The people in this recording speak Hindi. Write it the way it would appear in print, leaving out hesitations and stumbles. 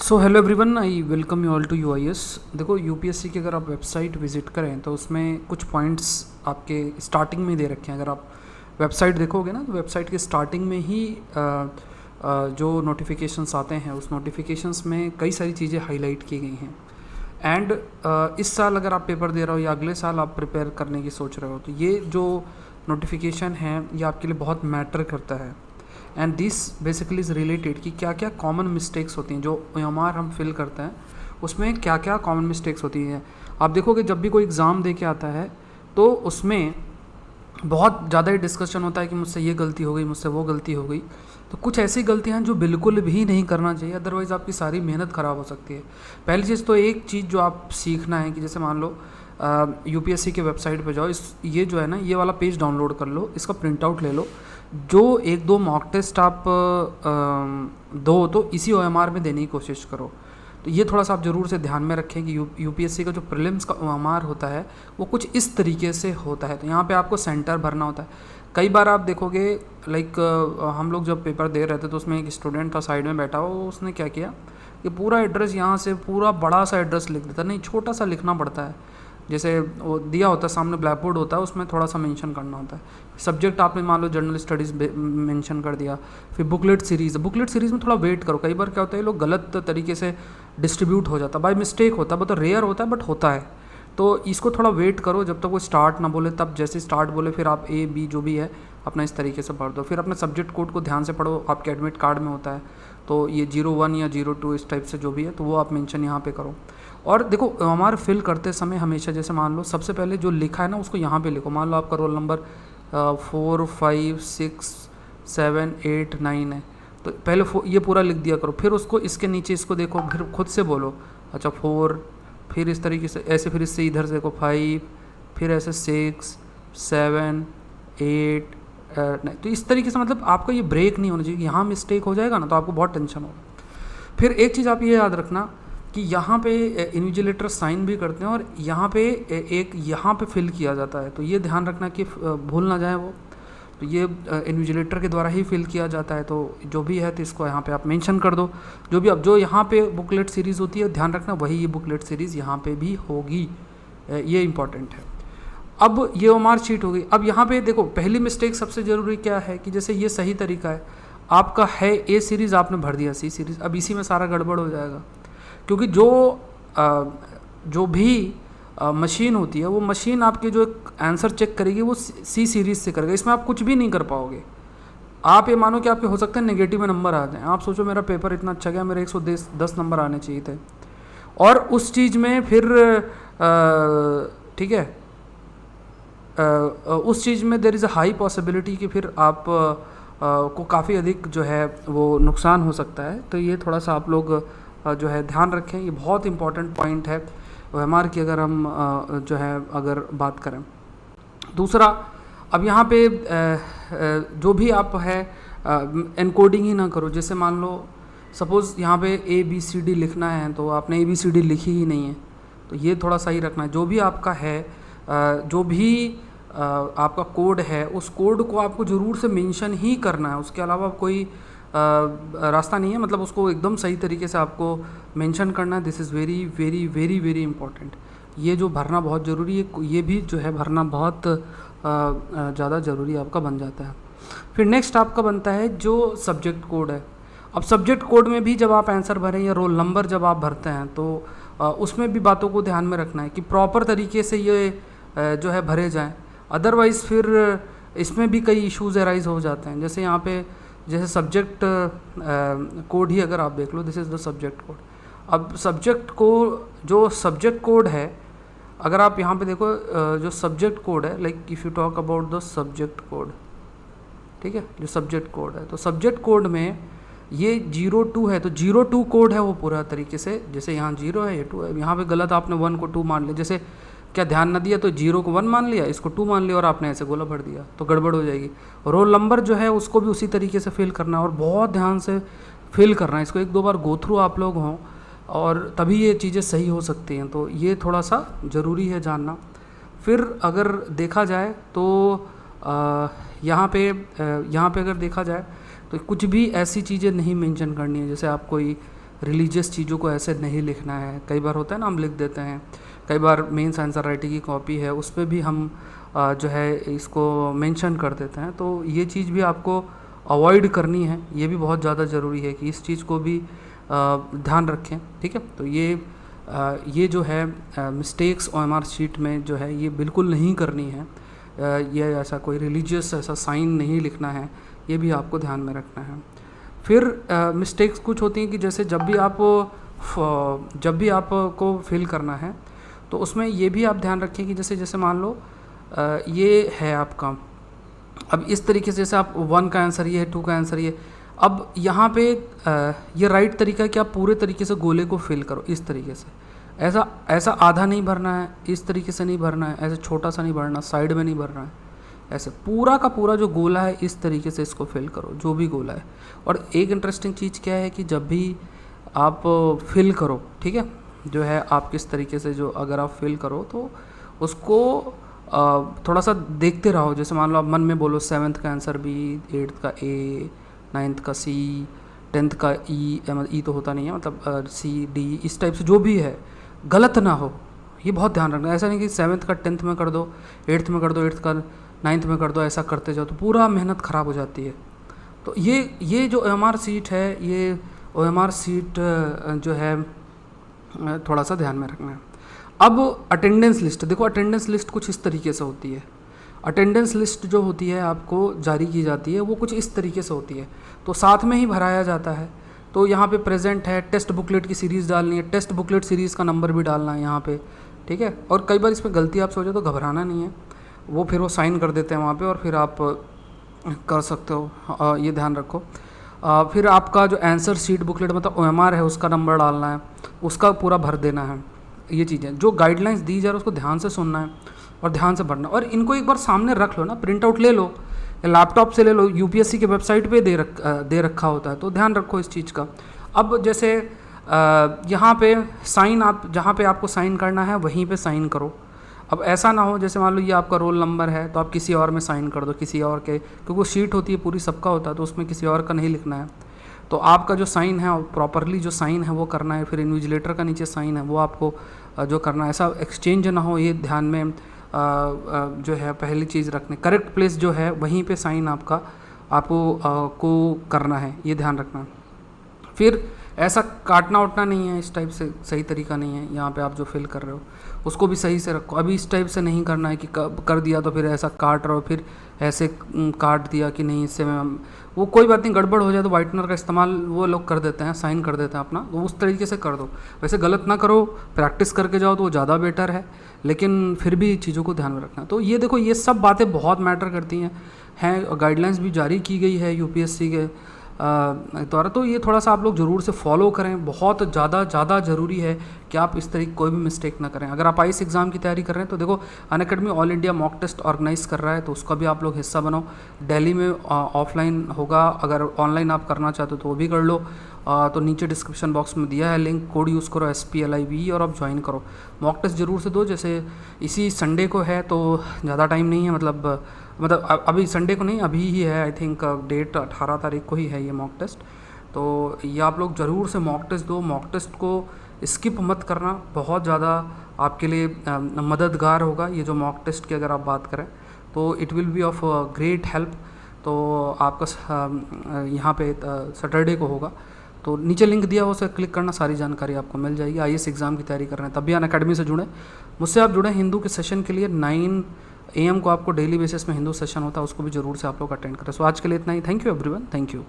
So hello everyone, I welcome you all to UIS. देखो, यूपीएससी की अगर आप वेबसाइट विजिट करें तो उसमें कुछ पॉइंट्स आपके स्टार्टिंग में दे रखे हैं। अगर आप वेबसाइट देखोगे ना तो वेबसाइट के स्टार्टिंग में ही जो नोटिफिकेशंस आते हैं उस नोटिफिकेशंस में कई सारी चीज़ें हाईलाइट की गई हैं। एंड इस साल अगर आप पेपर दे रहे हो या अगले साल आप प्रिपेयर करने की सोच रहे हो तो ये जो नोटिफिकेशन है ये आपके लिए बहुत मैटर करता है। And this basically is related कि क्या क्या कॉमन मिस्टेक्स होती हैं जो OMR हम फिल करते हैं, उसमें क्या क्या कॉमन मिस्टेक्स होती हैं। आप देखोगे जब भी कोई एग्ज़ाम दे के आता है तो उसमें बहुत ज़्यादा ही डिस्कशन होता है कि मुझसे ये गलती हो गई, मुझसे वो गलती हो गई। तो कुछ ऐसी गलतियां हैं जो बिल्कुल भी नहीं करना चाहिए, अदरवाइज़ आपकी सारी मेहनत ख़राब हो सकती है। पहली चीज़ तो एक चीज़ जो आप सीखना है कि जैसे मान लो यूपीएससी के वेबसाइट पे जाओ, ये जो है ना, ये वाला पेज डाउनलोड कर लो, इसका प्रिंट आउट ले लो। जो एक दो मॉक टेस्ट आप दो तो इसी OMR में देने की कोशिश करो। तो ये थोड़ा सा आप ज़रूर से ध्यान में रखें कि यूपीएससी का जो प्रीलिम्स का OMR होता है वो कुछ इस तरीके से होता है। तो यहाँ पे आपको सेंटर भरना होता है। कई बार आप देखोगे लाइक हम लोग जब पेपर दे रहे थे तो उसमें एक स्टूडेंट था साइड में बैठा हुआ, उसने क्या किया कि पूरा एड्रेस यहाँ से पूरा बड़ा सा एड्रेस लिख देता। नहीं, छोटा सा लिखना पड़ता है। जैसे वो दिया होता है सामने ब्लैक बोर्ड होता है, उसमें थोड़ा सा मेंशन करना होता है। सब्जेक्ट आपने मान लो जनरल स्टडीज़ मेंशन कर दिया। फिर बुकलेट सीरीज़ में थोड़ा वेट करो। कई बार क्या होता है, लोग गलत तरीके से डिस्ट्रीब्यूट हो जाता है, बाय मिस्टेक होता है, बहुत रेयर होता है बट होता है। तो इसको थोड़ा वेट करो जब तक वो स्टार्ट ना बोले, तब जैसे स्टार्ट बोले फिर आप A B जो भी है अपना इस तरीके से पढ़ दो। फिर अपने सब्जेक्ट कोड को ध्यान से पढ़ो, आपके एडमिट कार्ड में होता है। तो ये 01 या 02 इस टाइप से जो भी है तो वो आप मेंशन यहाँ पे करो। और देखो, हमारे फिल करते समय हमेशा जैसे मान लो सबसे पहले जो लिखा है ना उसको यहाँ पे लिखो। मान लो आपका रोल नंबर 4 5 6 7 8 9 है, तो पहले ये पूरा लिख दिया करो। फिर उसको इसके नीचे इसको देखो, फिर खुद से बोलो अच्छा 4, फिर इस तरीके से ऐसे, फिर इससे इधर से देखो 5, फिर ऐसे 6 7 8 नहीं। तो इस तरीके से मतलब आपका ये ब्रेक नहीं होना चाहिए। यहाँ मिस्टेक हो जाएगा ना तो आपको बहुत टेंशन होगा। फिर एक चीज़ आप ये याद रखना कि यहाँ पे इन्विजिलेटर साइन भी करते हैं और यहाँ पे एक यहाँ पे फिल किया जाता है। तो ये ध्यान रखना कि भूल ना जाए वो। तो ये इन्विजिलेटर के द्वारा ही फिल किया जाता है। तो जो भी है तो इसको यहाँ पे आप मेंशन कर दो। जो भी अब जो यहाँ पे बुकलेट सीरीज़ होती है ध्यान रखना वही ये बुकलेट सीरीज़ यहाँ पे भी होगी, ये इंपॉर्टेंट है। अब ये OMR शीट हो गई। अब यहाँ पे देखो, पहली मिस्टेक सबसे ज़रूरी क्या है कि जैसे ये सही तरीका है, आपका है A सीरीज़, आपने भर दिया C सीरीज़। अब इसी में सारा गड़बड़ हो जाएगा, क्योंकि जो भी मशीन होती है वो मशीन आपके जो आंसर चेक करेगी वो C सीरीज़ से करेगा। इसमें आप कुछ भी नहीं कर पाओगे। आप ये मानो कि आपके हो सकते हैं नेगेटिव में नंबर आ जाएं। आप सोचो मेरा पेपर इतना अच्छा गया, मेरे 110 नंबर आने चाहिए थे, और उस चीज़ में फिर ठीक है, उस चीज़ में there is a high possibility कि फिर आप को काफ़ी अधिक जो है वो नुकसान हो सकता है। तो ये थोड़ा सा आप लोग जो है ध्यान रखें। ये बहुत इंपॉर्टेंट पॉइंट है OMR की, अगर हम जो है अगर बात करें। दूसरा, अब यहाँ पे जो भी आप है एनकोडिंग ही ना करो। जैसे मान लो सपोज़ यहाँ पे ABCD लिखना है तो आपने ABCD लिखी ही नहीं है, तो ये थोड़ा सही रखना है। जो भी आपका है जो भी आपका कोड है उस कोड को आपको ज़रूर से मेंशन ही करना है। उसके अलावा कोई रास्ता नहीं है, मतलब उसको एकदम सही तरीके से आपको मेंशन करना है। This is very very very very important. ये जो भरना बहुत ज़रूरी है, ये भी जो है भरना बहुत ज़्यादा ज़रूरी आपका बन जाता है। फिर नेक्स्ट आपका बनता है जो सब्जेक्ट कोड है। अब सब्जेक्ट कोड में भी जब आप आंसर भरें या रोल नंबर जब आप भरते हैं तो उसमें भी बातों को ध्यान में रखना है कि प्रॉपर तरीके से ये जो है भरे जाएं। अदरवाइज़ फिर इसमें भी कई इश्यूज़ अराइज हो जाते हैं। जैसे यहाँ पे जैसे सब्जेक्ट कोड ही अगर आप देख लो, this is the subject code. अब सब्जेक्ट को जो सब्जेक्ट कोड है, अगर आप यहाँ पे देखो जो सब्जेक्ट कोड है, like if you talk about the subject code, ठीक है, जो सब्जेक्ट कोड है, तो सब्जेक्ट कोड में ये 02 है, तो 02 कोड है वो पूरा तरीके से। जैसे यहाँ 0 है, ये 2 है। यहाँ पे गलत आपने 1 को 2 मान लिया, जैसे क्या ध्यान न दिया तो 0 को 1 मान लिया, इसको 2 मान लिया और आपने ऐसे गोला भर दिया, तो गड़बड़ हो जाएगी। रोल नंबर जो है उसको भी उसी तरीके से फिल करना है और बहुत ध्यान से फिल करना है। इसको 1-2 बार गो थ्रू आप लोग हों और तभी ये चीज़ें सही हो सकती हैं। तो ये थोड़ा सा ज़रूरी है जानना। फिर अगर देखा जाए तो यहाँ पे अगर देखा जाए तो कुछ भी ऐसी चीज़ें नहीं मेंशन करनी है। जैसे आप कोई रिलीजियस चीज़ों को ऐसे नहीं लिखना है। कई बार होता है ना, हम लिख देते हैं, कई बार मेंस आंसर राइटिंग की कॉपी है उस पर भी हम जो है इसको मेंशन कर देते हैं। तो ये चीज़ भी आपको अवॉइड करनी है, ये भी बहुत ज़्यादा ज़रूरी है कि इस चीज़ को भी ध्यान रखें, ठीक है। तो ये जो है मिस्टेक्स OMR शीट में जो है ये बिल्कुल नहीं करनी है। ये ऐसा कोई रिलीजियस ऐसा साइन नहीं लिखना है, ये भी आपको ध्यान में रखना है। फिर मिस्टेक्स कुछ होती हैं कि जैसे जब भी आपको फिल करना है तो उसमें ये भी आप ध्यान रखें कि जैसे मान लो ये है आपका, अब इस तरीके से जैसे आप 1 का आंसर ये है, 2 का आंसर ये, अब यहाँ पे ये राइट तरीका है कि आप पूरे तरीके से गोले को फिल करो इस तरीके से। ऐसा आधा नहीं भरना है, इस तरीके से नहीं भरना है, ऐसे छोटा सा नहीं भरना, साइड में नहीं भरना है, ऐसे पूरा का पूरा जो गोला है इस तरीके से इसको फिल करो, जो भी गोला है। और एक इंटरेस्टिंग चीज़ क्या है कि जब भी आप फिल करो, ठीक है, जो है आप किस तरीके से जो अगर आप फिल करो तो उसको थोड़ा सा देखते रहो। जैसे मान लो आप मन में बोलो 7th का आंसर B, 8th का A, 9th का C, 10th का E तो होता नहीं है, मतलब C D इस टाइप से जो भी है गलत ना हो, ये बहुत ध्यान रखना। ऐसा नहीं कि 7th का 10th में कर दो, 8th में कर दो, 8th का 9th में कर दो, ऐसा करते जाओ तो पूरा मेहनत ख़राब हो जाती है। तो ये जो OMR शीट है, ये OMR शीट जो है थोड़ा सा ध्यान में रखना है। अब अटेंडेंस लिस्ट देखो, अटेंडेंस लिस्ट कुछ इस तरीके से होती है। अटेंडेंस लिस्ट जो होती है आपको जारी की जाती है वो कुछ इस तरीके से होती है, तो साथ में ही भराया जाता है। तो यहाँ पे प्रेजेंट है, टेस्ट बुकलेट की सीरीज़ डालनी है, टेस्ट बुकलेट सीरीज़ का नंबर भी डालना है यहाँ पे, ठीक है। और कई बार इसमें गलती आप सोचो तो घबराना नहीं है, वो फिर वो साइन कर देते हैं वहाँ पे और फिर आप कर सकते हो, ये ध्यान रखो। फिर आपका जो आंसर शीट बुकलेट मतलब OMR है उसका नंबर डालना है, उसका पूरा भर देना है। ये चीज़ें जो गाइडलाइंस दी जा रही है उसको ध्यान से सुनना है और ध्यान से भरना। और इनको एक बार सामने रख लो ना, प्रिंट आउट ले लो या लैपटॉप से ले लो, UPSC के वेबसाइट पे दे रखा होता है, तो ध्यान रखो इस चीज़ का। अब जैसे यहाँ पे साइन, आप जहाँ पे आपको साइन करना है वहीं पे साइन करो। अब ऐसा ना हो जैसे मान लो ये आपका रोल नंबर है तो आप किसी और में साइन कर दो, किसी और के, क्योंकि वो शीट होती है पूरी सबका होता है तो उसमें किसी और का नहीं लिखना है। तो आपका जो साइन है प्रॉपरली जो साइन है वो करना है, फिर इन्विजिलेटर का नीचे साइन है वो आपको जो करना है, ऐसा एक्सचेंज ना हो, ये ध्यान में जो है पहली चीज़ रखने। करेक्ट प्लेस जो है वहीं पे साइन आपको करना है, ये ध्यान रखना। फिर ऐसा काटना उटना नहीं है, इस टाइप से सही तरीका नहीं है। यहाँ पे आप जो फिल कर रहे हो उसको भी सही से रखो। अभी इस टाइप से नहीं करना है कि कर दिया तो फिर ऐसा काट रहे हो, फिर ऐसे काट दिया कि नहीं, इससे मैं वो कोई बात नहीं, गड़बड़ हो जाए तो वाइटनर का इस्तेमाल वो लोग कर देते हैं, साइन कर देते हैं अपना, तो उस तरीके से कर दो। वैसे गलत ना करो, प्रैक्टिस करके जाओ तो वो ज़्यादा बेटर है, लेकिन फिर भी चीज़ों को ध्यान में रखना। तो ये देखो, ये सब बातें बहुत मैटर करती हैं गाइडलाइंस भी जारी की गई है UPSC के द्वारा, तो ये थोड़ा सा आप लोग ज़रूर से फॉलो करें। बहुत ज़्यादा ज़रूरी है कि आप इस तरीके कोई भी मिस्टेक ना करें। अगर आप IAS एग्ज़ाम की तैयारी कर रहे हैं तो देखो Unacademy all India mock test organise कर रहा है, तो उसका भी आप लोग हिस्सा बनो। दिल्ली में ऑफलाइन होगा, अगर ऑनलाइन आप करना चाहते हो तो वो भी कर लो। तो नीचे डिस्क्रिप्शन बॉक्स में दिया है लिंक, कोड यूज़ करो SPLIV और आप ज्वाइन करो। मॉक टेस्ट ज़रूर से दो। जैसे इसी संडे को है तो ज़्यादा टाइम नहीं है, मतलब अभी संडे को नहीं, अभी ही है, आई थिंक डेट 18 तारीख को ही है ये मॉक टेस्ट। तो ये आप लोग ज़रूर से मॉक टेस्ट दो, मॉक टेस्ट को स्किप मत करना, बहुत ज़्यादा आपके लिए मददगार होगा ये जो मॉक टेस्ट की अगर आप बात करें तो it will be of great help. तो आपका यहाँ पे सैटरडे को होगा, तो नीचे लिंक दिया हो उसे क्लिक करना, सारी जानकारी आपको मिल जाएगी। IAS एग्ज़ाम की तैयारी कर रहे हैं तब भी अनअकैडमी से जुड़ें, मुझसे आप जुड़ें। हिंदू के सेशन के लिए 9 AM को आपको डेली बेसिस में हिंदू सेशन होता है, उसको भी ज़रूर से आप लोग अटेंड करें। सो आज के लिए इतना ही। Thank you everyone, thank you.